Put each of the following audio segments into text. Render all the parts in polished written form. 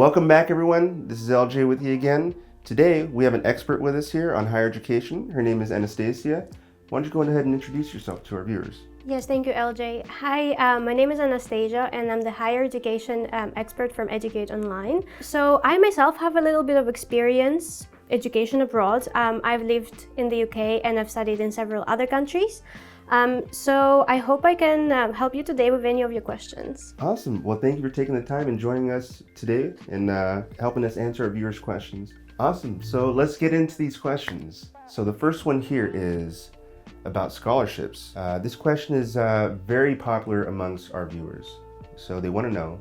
Welcome back, everyone. This is LJ with you again. Today, we have an expert with us here on higher education. Her name is Anastasia. Why don't you go ahead and introduce yourself to our viewers? Yes, thank you, LJ. Hi, my name is Anastasia, and I'm the higher education expert from Educate Online. So I myself have a little bit of experience education abroad. I've lived in the UK and I've studied in several other countries. So I hope I can help you today with any of your questions. Awesome. Well, thank you for taking the time and joining us today and helping us answer our viewers' questions. Awesome. So let's get into these questions. So the first one here is about scholarships. This question is very popular amongst our viewers. So they want to know,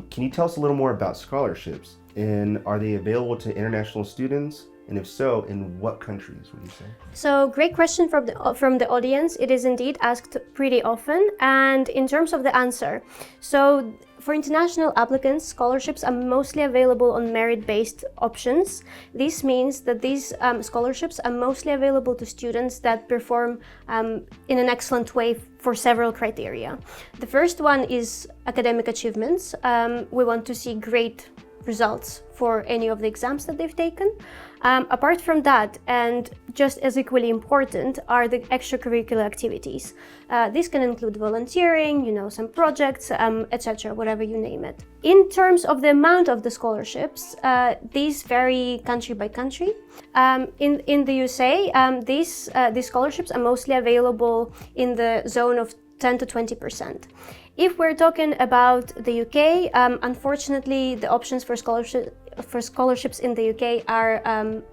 can you tell us a little more about scholarships? And are they available to international students? And if so, in what countries would you say? So great question from the audience. It is indeed asked pretty often. And in terms of the answer, so for international applicants, scholarships are mostly available on merit-based options. This means that these scholarships are mostly available to students that perform in an excellent way for several criteria. The first one is academic achievements. We want to see great results for any of the exams that they've taken. Apart from that, and just as equally important, are the extracurricular activities. This can include volunteering, some projects, etc., whatever you name it. In terms of the amount of the scholarships, these vary country by country. In the USA, these scholarships are mostly available in the zone of 10 to 20%. If we're talking about the UK, unfortunately, the options for scholarships in the UK are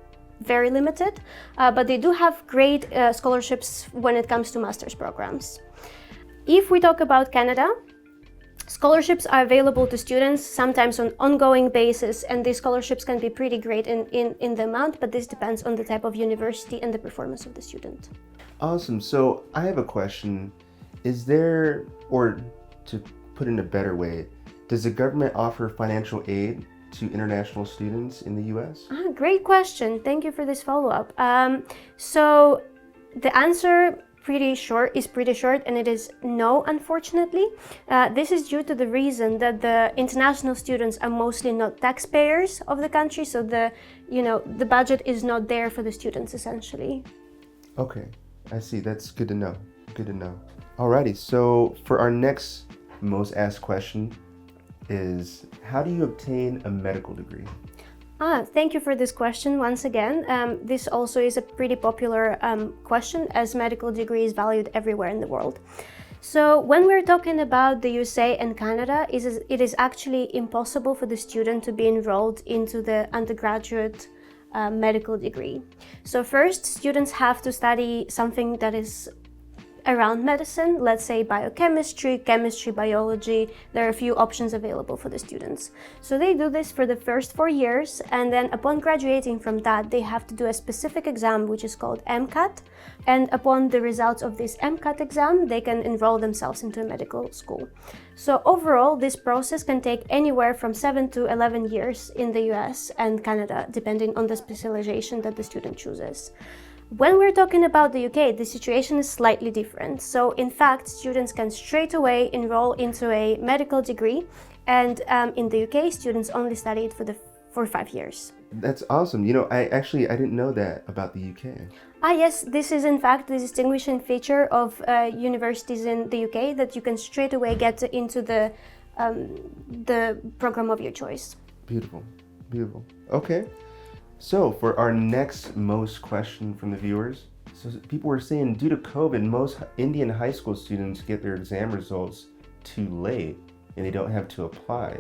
very limited, but they do have great scholarships when it comes to master's programs. If we talk about Canada, scholarships are available to students sometimes on an ongoing basis, and these scholarships can be pretty great in the amount, but this depends on the type of university and the performance of the student. Awesome. So I have a question. Is there, or to put in a better way, does the government offer financial aid to international students in the US? Great question. Thank you for this follow-up. So the answer is pretty short, and it is no, unfortunately. This is due to the reason that the international students are mostly not taxpayers of the country, so the budget is not there for the students essentially. Okay, I see. That's good to know. Good to know. Alrighty, so for our next most asked question is, how do you obtain a medical degree? Thank you for this question once again. This also is a pretty popular question, as medical degree is valued everywhere in the world. So when we're talking about the USA and Canada, it is actually impossible for the student to be enrolled into the undergraduate medical degree. So first, students have to study something that is around medicine, let's say biochemistry, chemistry, biology. There are a few options available for the students. So they do this for the first 4 years, and then upon graduating from that, they have to do a specific exam which is called MCAT. And upon the results of this MCAT exam, they can enroll themselves into a medical school. So overall, this process can take anywhere from 7 to 11 years in the US and Canada, depending on the specialization that the student chooses. When we're talking about the UK, the situation is slightly different. So in fact, students can straight away enroll into a medical degree, and in the UK, students only study it for 5 years. That's awesome. I didn't know that about the UK. Yes, this is in fact the distinguishing feature of universities in the UK, that you can straight away get into the program of your choice. Beautiful, beautiful. Okay. So for our next most question from the viewers, so people were saying due to COVID, most Indian high school students get their exam results too late and they don't have to apply.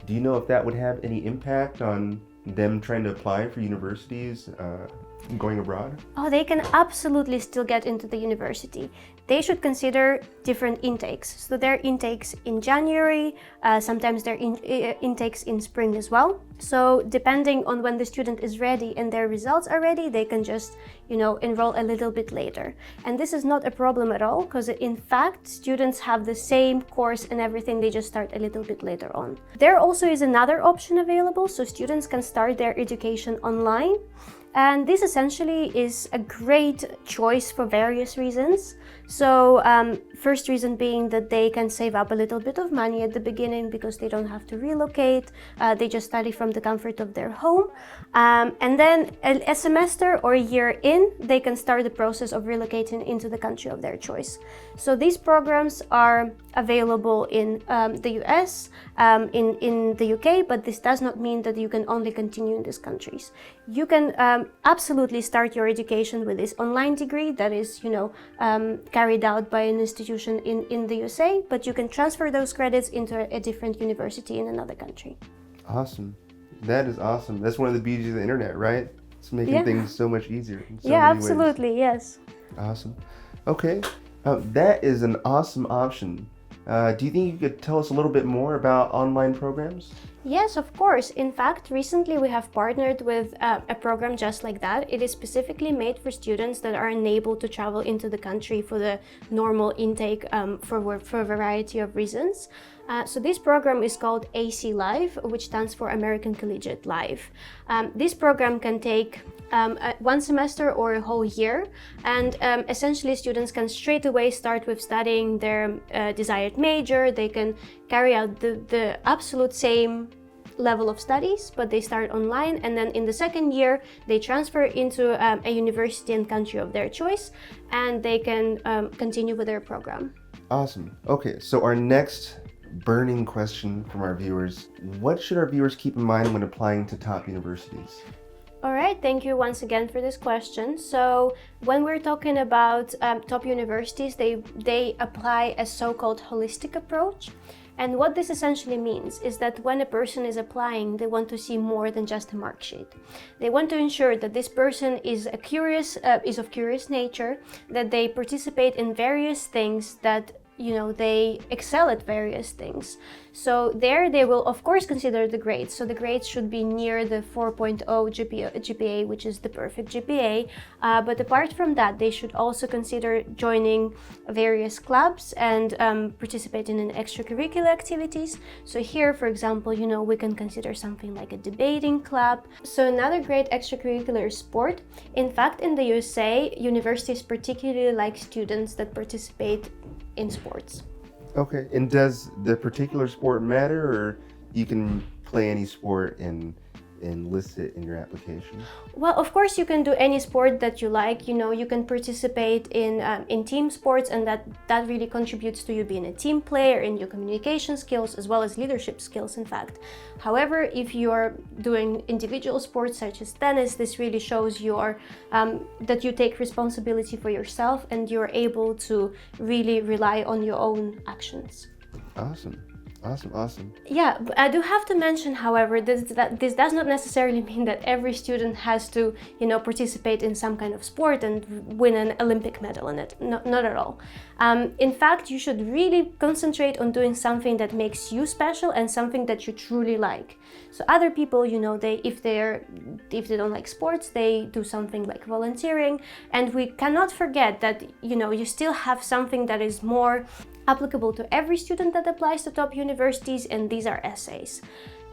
Do you know if that would have any impact on them trying to apply for universities going abroad? They can absolutely still get into the university. They should consider different intakes. So there are intakes in January, sometimes there are intakes in spring as well. So depending on when the student is ready and their results are ready, they can just, enroll a little bit later. And this is not a problem at all, because in fact, students have the same course and everything, they just start a little bit later on. There also is another option available, so students can start their education online. And this essentially is a great choice for various reasons. So first reason being that they can save up a little bit of money at the beginning because they don't have to relocate. They just study from the comfort of their home. And then a semester or a year in, they can start the process of relocating into the country of their choice. So these programs are available in the US, in the UK, but this does not mean that you can only continue in these countries. You can absolutely start your education with this online degree that is, carried out by an institution in the USA, but you can transfer those credits into a different university in another country. Awesome. That is awesome. That's one of the beauties of the internet, right? It's making things so much easier in so many absolutely, ways. yes. Awesome. Okay, that is an awesome option. Do you think you could tell us a little bit more about online programs? Yes, of course. In fact, recently we have partnered with a program just like that. It is specifically made for students that are unable to travel into the country for the normal intake for a variety of reasons. So this program is called AC Live, which stands for American Collegiate Live. This program can take one semester or a whole year, and essentially students can straight away start with studying their desired major. They can carry out the absolute same level of studies, but they start online, and then in the second year they transfer into a university and country of their choice, and they can continue with their program. Awesome. Okay, so our next burning question from our viewers: what should our viewers keep in mind when applying to top universities? All right, thank you once again for this question. So when we're talking about top universities, they apply a so-called holistic approach. And what this essentially means is that when a person is applying, they want to see more than just a mark sheet. They want to ensure that this person is of curious nature, that they participate in various things, that they excel at various things. So there they will of course consider the grades. So the grades should be near the 4.0 GPA, which is the perfect GPA. But apart from that, they should also consider joining various clubs and participating in extracurricular activities. So here, for example, we can consider something like a debating club. So another great extracurricular sport. In fact, in the USA, universities particularly like students that participate in sports. Okay, and does the particular sport matter, or you can play any sport and list it in your application? Well, of course you can do any sport that you like. You can participate in team sports, and that really contributes to you being a team player, in your communication skills as well as leadership skills, in fact. However, if you're doing individual sports such as tennis, this really shows that you take responsibility for yourself and you're able to really rely on your own actions. Awesome. Yeah, but I do have to mention, however, that this does not necessarily mean that every student has to, participate in some kind of sport and win an Olympic medal in it. No, not at all. In fact, you should really concentrate on doing something that makes you special and something that you truly like. So other people, if they don't like sports, they do something like volunteering. And we cannot forget that, you still have something that is more applicable to every student that applies to top universities, and these are essays.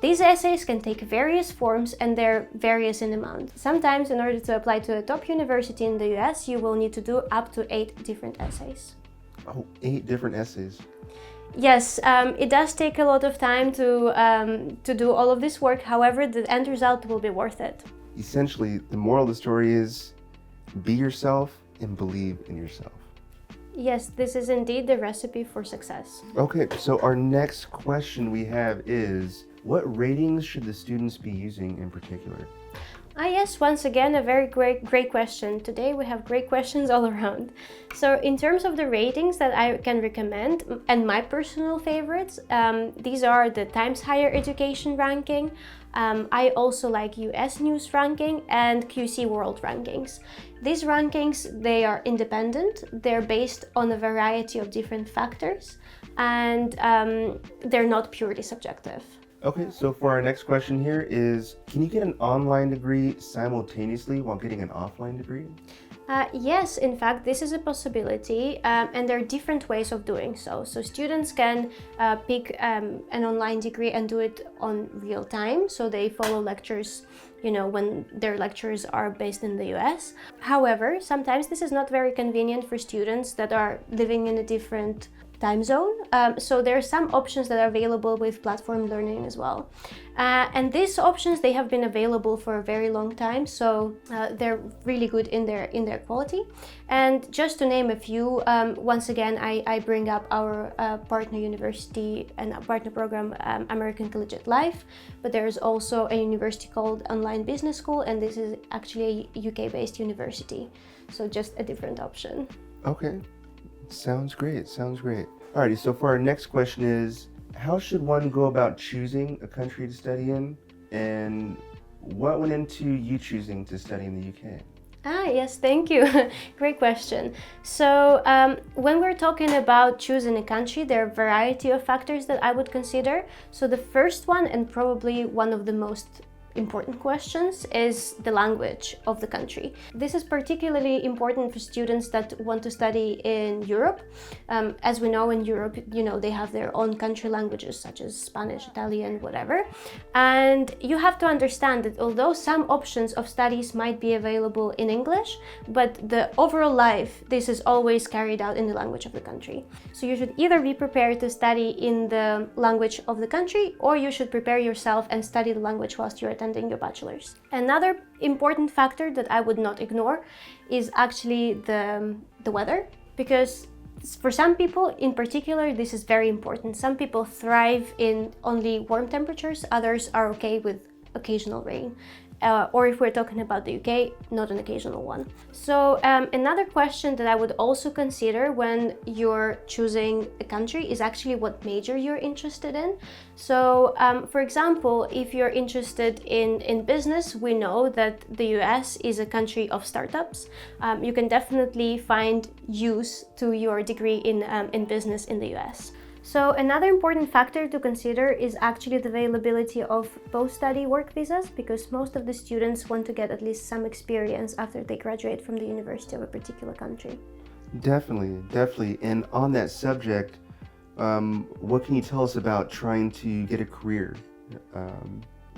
These essays can take various forms and they're various in amount. Sometimes in order to apply to a top university in the US, you will need to do up to 8 different essays. Oh, 8 different essays. Yes, it does take a lot of time to do all of this work. However, the end result will be worth it. Essentially, the moral of the story is be yourself and believe in yourself. Yes, this is indeed the recipe for success. Okay, so our next question we have is, what ratings should the students be using in particular? Yes, once again, a very great question. Today we have great questions all around. So in terms of the ratings that I can recommend, and my personal favorites, these are the Times Higher Education ranking. I also like US News ranking and QC World rankings. These rankings, they are independent. They're based on a variety of different factors, and they're not purely subjective. Okay, so for our next question here is, can you get an online degree simultaneously while getting an offline degree? Yes, in fact, this is a possibility, and there are different ways of doing so. So students can pick an online degree and do it on real time. So they follow lectures, when their lectures are based in the US. However, sometimes this is not very convenient for students that are living in a different time zone. So there are some options that are available with platform learning as well. And these options, they have been available for a very long time, so they're really good in their quality. And just to name a few, once again, I bring up our partner university and our partner program, American Collegiate Life, but there's also a university called Online Business School, and this is actually a UK-based university, so just a different option. Okay. Sounds great. Alrighty, so for our next question is, how should one go about choosing a country to study in, and what went into you choosing to study in the UK? Yes, thank you. Great question. So when we're talking about choosing a country, there are a variety of factors that I would consider. So the first one, and probably one of the most important questions, is the language of the country. This is particularly important for students that want to study in Europe. As we know, in Europe, they have their own country languages such as Spanish, Italian, whatever. And you have to understand that although some options of studies might be available in English, but the overall life, this is always carried out in the language of the country. So you should either be prepared to study in the language of the country, or you should prepare yourself and study the language whilst you're attending your bachelor's. Another important factor that I would not ignore is actually the weather, because for some people in particular this is very important. Some people thrive in only warm temperatures, others are okay with occasional rain. Or if we're talking about the UK, not an occasional one. So another question that I would also consider when you're choosing a country is actually what major you're interested in. So for example, if you're interested in business, we know that the US is a country of startups. You can definitely find use to your degree in business in the US. So another important factor to consider is actually the availability of post-study work visas, because most of the students want to get at least some experience after they graduate from the university of a particular country. Definitely. And on that subject, what can you tell us about trying to get a career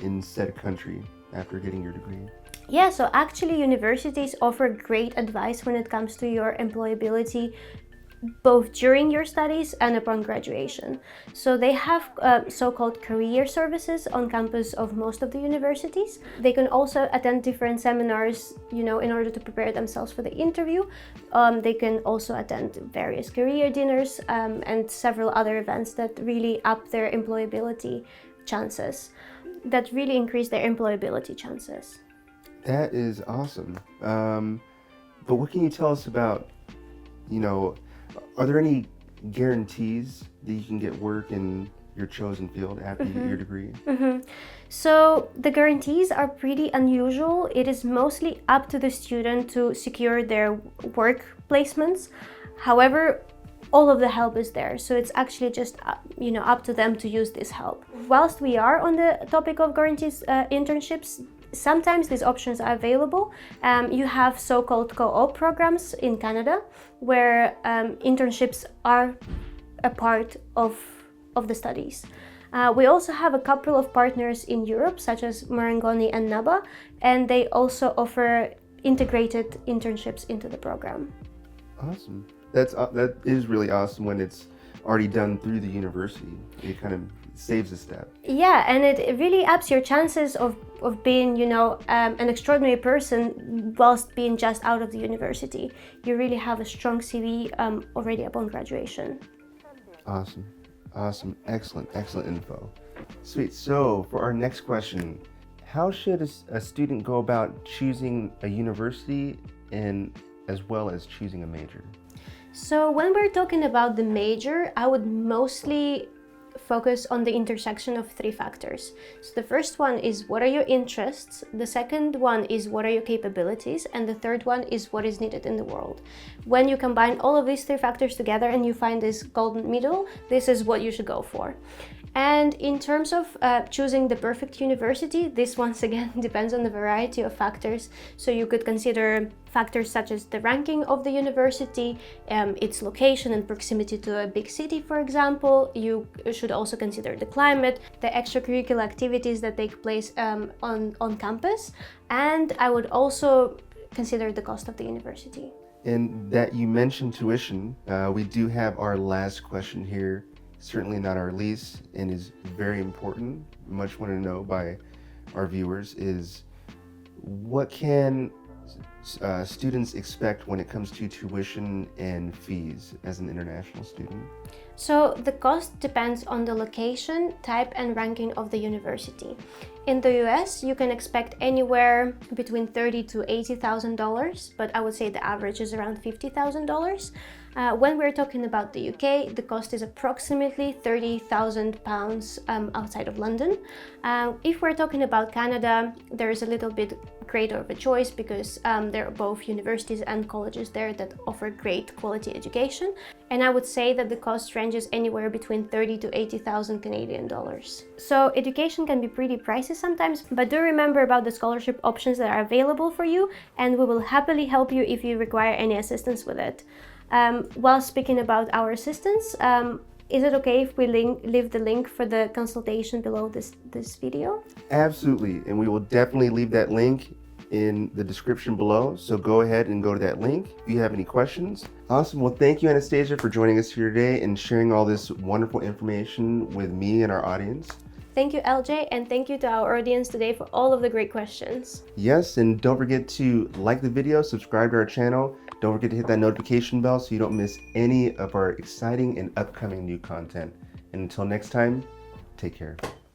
in said country after getting your degree? Yeah, so actually universities offer great advice when it comes to your employability, both during your studies and upon graduation. So they have so-called career services on campus of most of the universities. They can also attend different seminars, in order to prepare themselves for the interview. They can also attend various career dinners and several other events that really up their employability chances, that really increase their employability chances. That is awesome. But what can you tell us about, are there any guarantees that you can get work in your chosen field after you get your degree? So the guarantees are pretty unusual. It is mostly up to the student to secure their work placements. However, all of the help is there, so it's actually just up to them to use this help. Whilst we are on the topic of guarantees, internships, sometimes these options are available. You have so-called co-op programs in Canada where internships are a part of the studies. We also have a couple of partners in Europe, such as Marangoni and NABA, and they also offer integrated internships into the program. Awesome. That is really awesome when it's already done through the university. It kind of saves a step. Yeah, and it really ups your chances of being, an extraordinary person whilst being just out of the university. You really have a strong CV already upon graduation. Awesome. Excellent info. Sweet. So for our next question, how should a student go about choosing a university and as well as choosing a major? So when we're talking about the major, I would mostly focus on the intersection of three factors. So the first one is what are your interests, the second one is what are your capabilities, and the third one is what is needed in the world. When you combine all of these three factors together and you find this golden middle, this is what you should go for. And in terms of choosing the perfect university, this once again depends on the variety of factors. So you could consider factors such as the ranking of the university, its location and proximity to a big city, for example. You should also consider the climate, the extracurricular activities that take place on campus, and I would also consider the cost of the university. And that you mentioned tuition, we do have our last question here, certainly not our least, and is very important, much wanted to know by our viewers, is what can students expect when it comes to tuition and fees as an international student? So the cost depends on the location, type and ranking of the university. In the US, you can expect anywhere between $30,000 to $80,000, but I would say the average is around $50,000. When we're talking about the UK, the cost is approximately £30,000 outside of London. If we're talking about Canada, there is a little bit greater of a choice because there are both universities and colleges there that offer great quality education. And I would say that the cost ranges anywhere between 30 to 80,000 Canadian dollars. So education can be pretty pricey sometimes, but do remember about the scholarship options that are available for you, and we will happily help you if you require any assistance with it. While speaking about our assistance, is it okay if we leave the link for the consultation below this video? Absolutely, and we will definitely leave that link in the description below, so go ahead and go to that link if you have any questions. Awesome. Well, thank you, Anastasia, for joining us here today and sharing all this wonderful information with me and our audience. Thank you, LJ, and thank you to our audience today for all of the great questions. Yes, and don't forget to like the video, subscribe to our channel. Don't forget to hit that notification bell so you don't miss any of our exciting and upcoming new content. And until next time, take care.